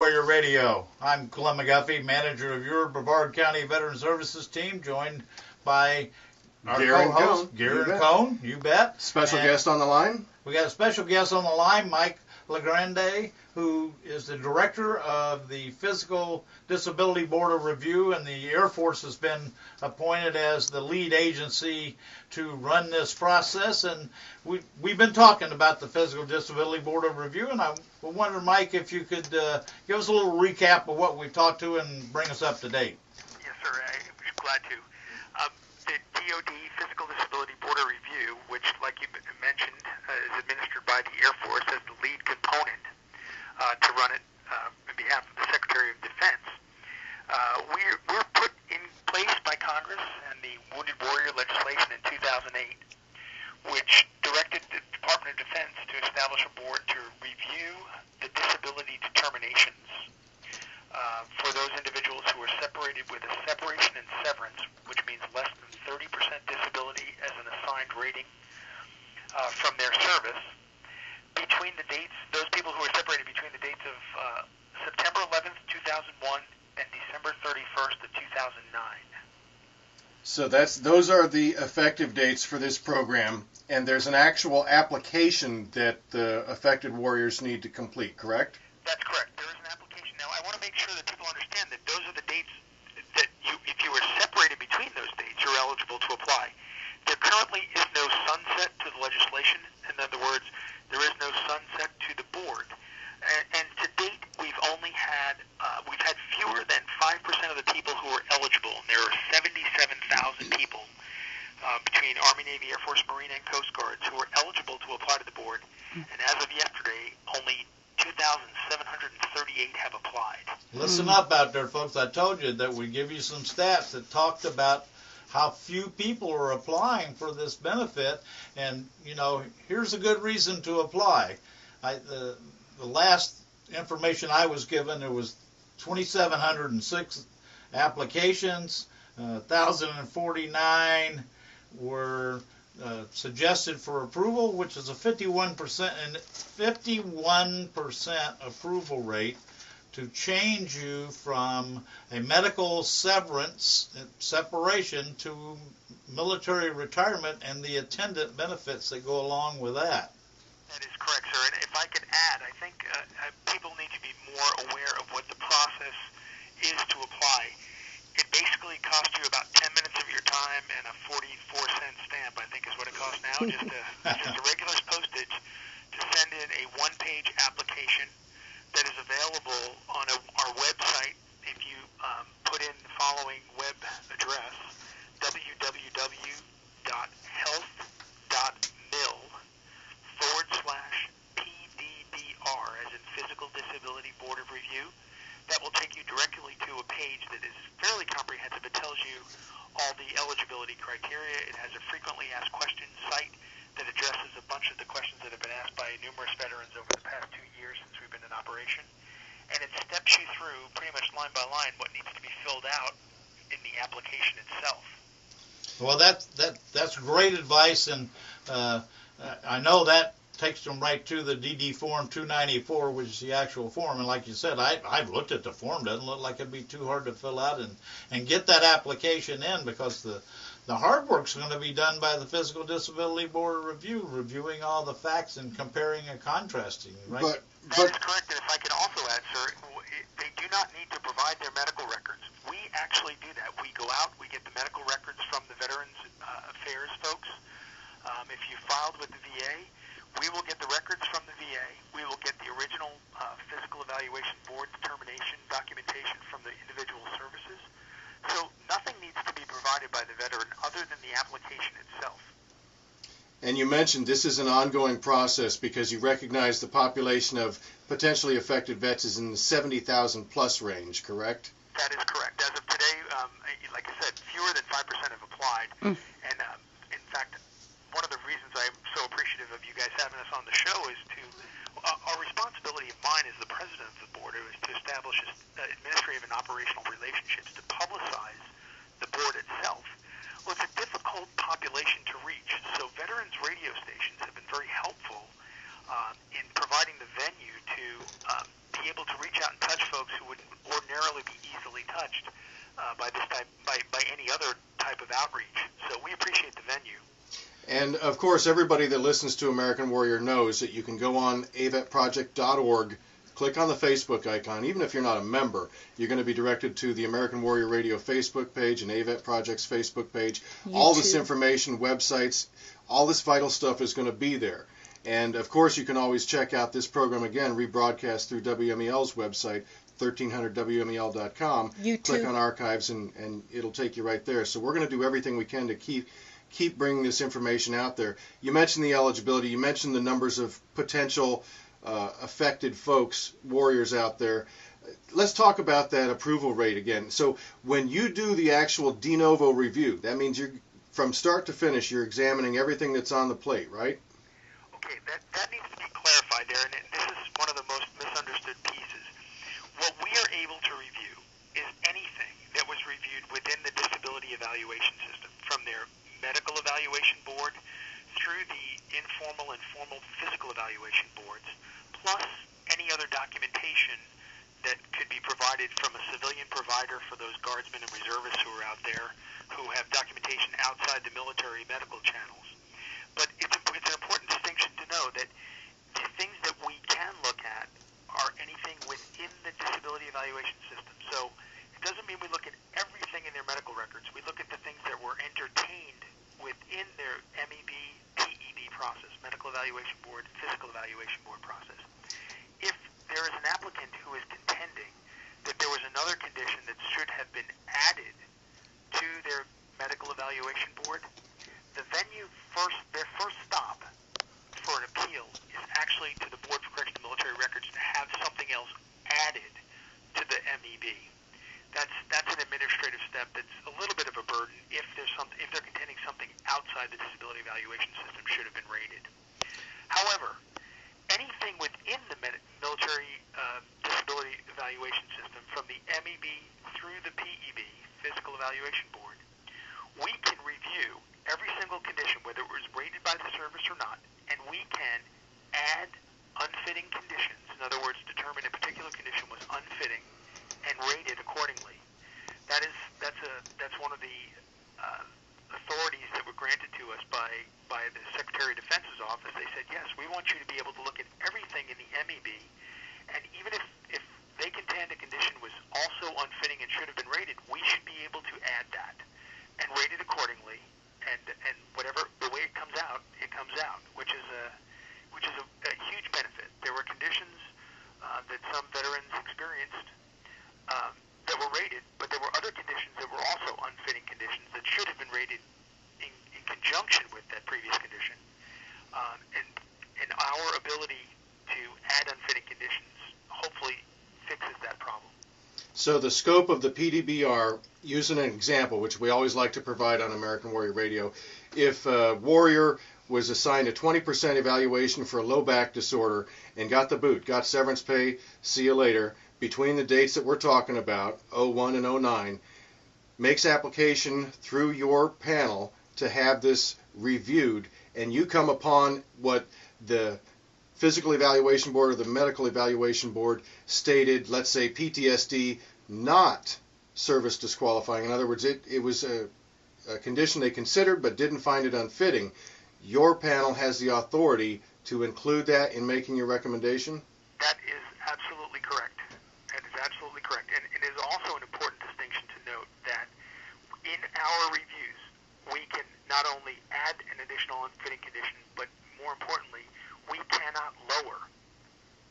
Warrior Radio. I'm Clem McGuffey, manager of your Brevard County Veteran Services team, joined by our co-host, Garen Cohn. You bet. Special guest on the line? We got a special guest on the line, Mike LeGrande, who is the director of the Physical Disability Board of Review, and the Air Force has been appointed as the lead agency to run this process. And we've been talking about the Physical Disability Board of Review, and I wonder, Mike, if you could give us a little recap of what we've talked to and bring us up to date. Yes, sir. I'm glad to. The DoD Physical Disability Board of Review, which, like you mentioned, is administered by the Air Force as the lead component to run it on behalf of the Secretary of Defense. We're put in place by Congress and the Wounded Warrior legislation in 2008, which directed the Department of Defense to establish a board to review the disability determinations for those individuals who are separated with a separation and severance, which means less than 30% disability as an assigned rating from their service, between the dates, those people who are separated between the dates of September 11th, 2001 and December 31st of 2009. So those are the effective dates for this program, and there's an actual application that the affected warriors need to complete, correct? That's correct. There is an application. Now, I want to make sure that people understand that those are the dates that if you were separated between those dates, you're eligible to apply. There currently is no sunset to the legislation. In other words, there is no sunset to the board. And to date, we've had fewer than 5% of the people who are eligible. And there are 77,000 people between Army, Navy, Air Force, Marine, and Coast Guards who are eligible to apply to the board. And as of yesterday, only 2,738 have applied. Listen up out there, folks. I told you that we'd give you some stats that talked about how few people are applying for this benefit. And, here's a good reason to apply. The last information I was given, there was 2,706 applications, 1,049 were suggested for approval, which is a 51% approval rate to change you from a medical separation to military retirement and the attendant benefits that go along with that. That is correct, sir. And if I could add, I think people need to be more aware of what the process is to apply. It basically costs you about 10 minutes of your time and a 44-cent stamp, I think is what it costs now, just a regular postage to send in a one-page application that is available on our website. If you put in the following web address, www.health.mil/PDBR, as in Physical Disability Board of Review, that will take you directly to a page that is fairly comprehensive. It tells you all the eligibility criteria. It has a frequently asked questions site that addresses a bunch of the questions that have been asked by numerous veterans over the past 2 years since we've been in operation. And it steps you through pretty much line by line what needs to be filled out in the application itself. Well, that's great advice, and I know that takes them right to the DD Form 294, which is the actual form. And like you said, I've looked at the form. Doesn't look like it'd be too hard to fill out and get that application in, because the hard work's going to be done by the Physical Disability Board of Review, reviewing all the facts and comparing and contrasting, right? That is correct. And if I can also add, sir, they do not need to provide their medical records. We actually do that. We go out, we get the medical records from the Veterans Affairs folks. If you filed with the VA, we will get the records from the VA. We will get the original Physical Evaluation Board determination documentation from the individual services. So nothing needs to be provided by the veteran other than the application itself. And you mentioned this is an ongoing process because you recognize the population of potentially affected vets is in the 70,000 plus range, correct? That is correct. As of today, like I said, fewer than 5% have applied. And in fact, one of the reasons I'm so appreciative of you guys having us on the show is our responsibility of mine as the president of the board is to establish administrative and operational relationships to publicize the board itself. Well, it's a difficult population to reach, so veterans radio stations have been very helpful in providing the venue to be able to reach out and touch folks And, of course, everybody that listens to American Warrior knows that you can go on avetproject.org, click on the Facebook icon. Even if you're not a member, you're going to be directed to the American Warrior Radio Facebook page and AVET Project's Facebook page. YouTube. All this information, websites, all this vital stuff is going to be there. And, of course, you can always check out this program again, rebroadcast through WMEL's website, 1300WMEL.com. YouTube. Click on archives, and it'll take you right there. So we're going to do everything we can to keep bringing this information out there. You mentioned the eligibility. You mentioned the numbers of potential affected folks, warriors out there. Let's talk about that approval rate again. So when you do the actual de novo review, that means you're from start to finish, you're examining everything that's on the plate, right? Okay, that needs to be clarified there, and this is one of the most misunderstood pieces. What we are able to review is anything that was reviewed within the disability evaluation system, from their medical evaluation board through the informal and formal physical evaluation boards, plus any other documentation that could be provided from a civilian provider for those guardsmen and reservists who are out there who have documentation outside the military medical channels. But it's an important distinction to know that the things that we can look at are anything within the disability evaluation system. So it doesn't mean we look at everything in their medical records. We look at the things that were entertained within their MEB, PEB process, medical evaluation board, physical evaluation board process. If there is an applicant who is contending that there was another condition that should have been added to their medical evaluation board, the their first stop for an appeal is actually to the Board for Correctional Military Records to have something else added to the MEB. That's an administrative step that's a little bit of a burden if they're contending something outside the disability evaluation system should have been rated. However, anything within the military disability evaluation system, from the MEB through the PEB, Physical Evaluation Board, we can review every single condition, whether it was rated by the service or not, and we can add unfitting conditions. In other words, determine a particular condition was unfitting and rate it accordingly. That's one of the authorities that were granted to us by the Secretary of Defense's office. They said, yes, we want you to be able to look at everything in the MEB, and even if they contend a condition was also unfitting and should have been rated, we should be able to add that and rate it accordingly, and whatever the way it comes out, which is a huge benefit. There were conditions that some veterans experienced that were rated, but there were other conditions that were also unfitting conditions that should have been rated in conjunction with that previous condition. And our ability to add unfitting conditions hopefully fixes that problem. So the scope of the PDBR, using an example, which we always like to provide on American Warrior Radio, if a warrior was assigned a 20% evaluation for a low back disorder and got the boot, got severance pay, see you later, between the dates that we're talking about, 01 and 09, makes application through your panel to have this reviewed, and you come upon what the Physical Evaluation Board or the Medical Evaluation Board stated, let's say PTSD, not service disqualifying. In other words, it was a condition they considered but didn't find it unfitting. Your panel has the authority to include that in making your recommendation? That is absolutely correct. That is absolutely correct. And it is also an important distinction to note that in our reviews, we can not only add an additional unfitting condition, but more importantly, we cannot lower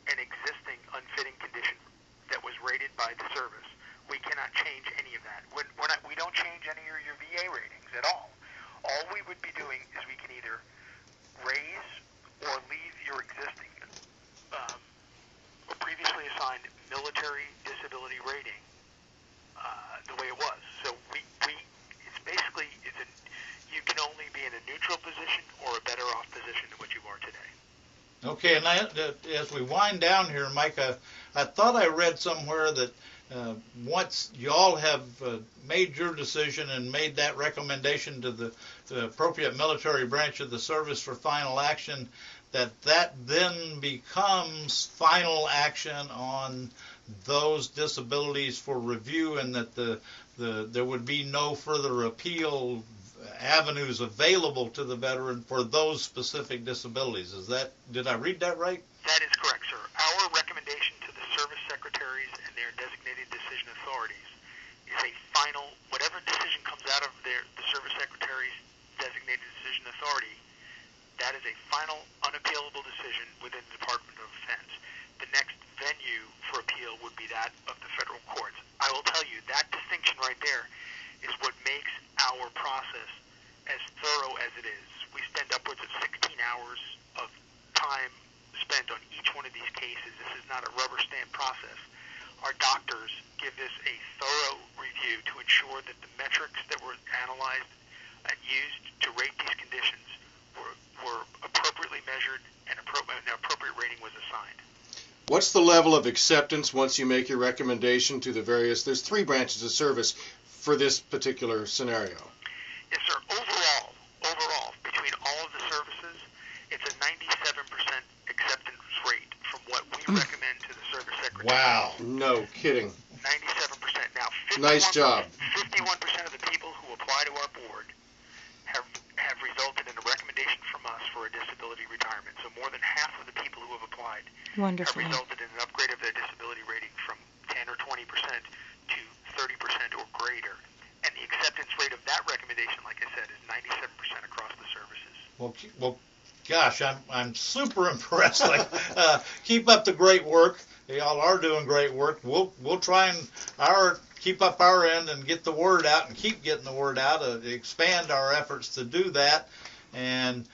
an existing unfitting condition that was rated by the service. We cannot change any of that. We don't change any of your VA ratings at all. All we would be doing is we can either raise or leave your existing or previously assigned military disability rating the way it was. So it's basically you can only be in a neutral position or a better off position than what you are today. Okay, and as we wind down here, Mike, I thought I read somewhere that once y'all have made your decision and made that recommendation to the appropriate military branch of the service for final action, that then becomes final action on those disabilities for review, and that there would be no further appeal avenues available to the veteran for those specific disabilities. Did I read that right? That is correct, sir. Our recommendation to the service secretaries and their designated decision authorities is a final, whatever decision comes out of the service secretary's designated decision authority, that is a final unappealable decision within the Department of Defense. The next venue for appeal would be that of the federal courts. I will tell you, that distinction right there is what makes our process as thorough as it is. We spend upwards of 16 hours of time spent on each one of these cases. This is not a rubber stamp process. Our doctors give this a thorough review to ensure that the metrics that were analyzed and used to rate these conditions were appropriately measured and an appropriate rating was assigned. What's the level of acceptance once you make your recommendation to the various, there's 3 branches of service for this particular scenario? Yes, sir. Overall, between all of the services, it's a 97% acceptance rate from what we recommend to the service secretary. Wow. No kidding. 97%. Now, Nice job. 51% of the people who apply to our board have resulted in a recommendation from us for a disability retirement. So more than half of the people who have applied have resulted in an upgrade of their disability rating from 10 or 20% to 30% or greater. And the acceptance rate of that recommendation, like I said, is 97% across the services. Well, gosh, I'm super impressed. Keep up the great work. Y'all are doing great work. We'll try and keep up our end and get the word out and keep getting the word out. Expand our efforts to do that and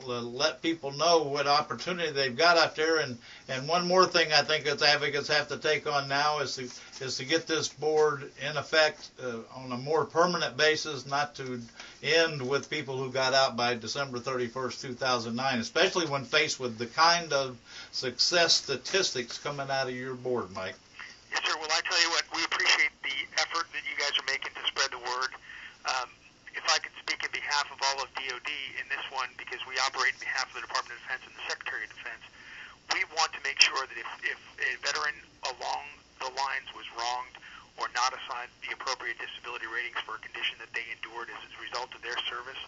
let people know what opportunity they've got out there. And one more thing I think as advocates have to take on now is to get this board in effect on a more permanent basis, not to end with people who got out by December 31st, 2009, especially when faced with the kind of success statistics coming out of your board, Mike. Yes, sir. Well, I tell you what, we appreciate the effort that you guys are making to spread the word. If I could speak in behalf of all of DoD in this one, because we operate in behalf of the Department of Defense and the Secretary of Defense, we want to make sure that if a veteran along the lines was wronged or not assigned the appropriate disability ratings for a condition that they endured as a result of their service,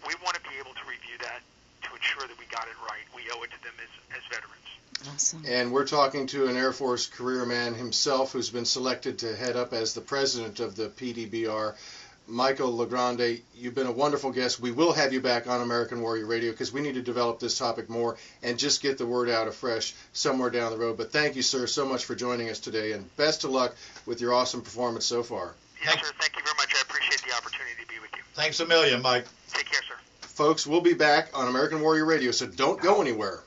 we want to be able to review that to ensure that we got it right. We owe it to them as veterans. Awesome. And we're talking to an Air Force career man himself who's been selected to head up as the president of the PDBR. Michael LeGrande, you've been a wonderful guest. We will have you back on American Warrior Radio because we need to develop this topic more and just get the word out afresh somewhere down the road. But thank you, sir, so much for joining us today, and best of luck with your awesome performance so far. Yes, sir. Thank you very much. I appreciate the opportunity to be with you. Thanks a million, Mike. Take care, sir. Folks, we'll be back on American Warrior Radio, so don't go anywhere.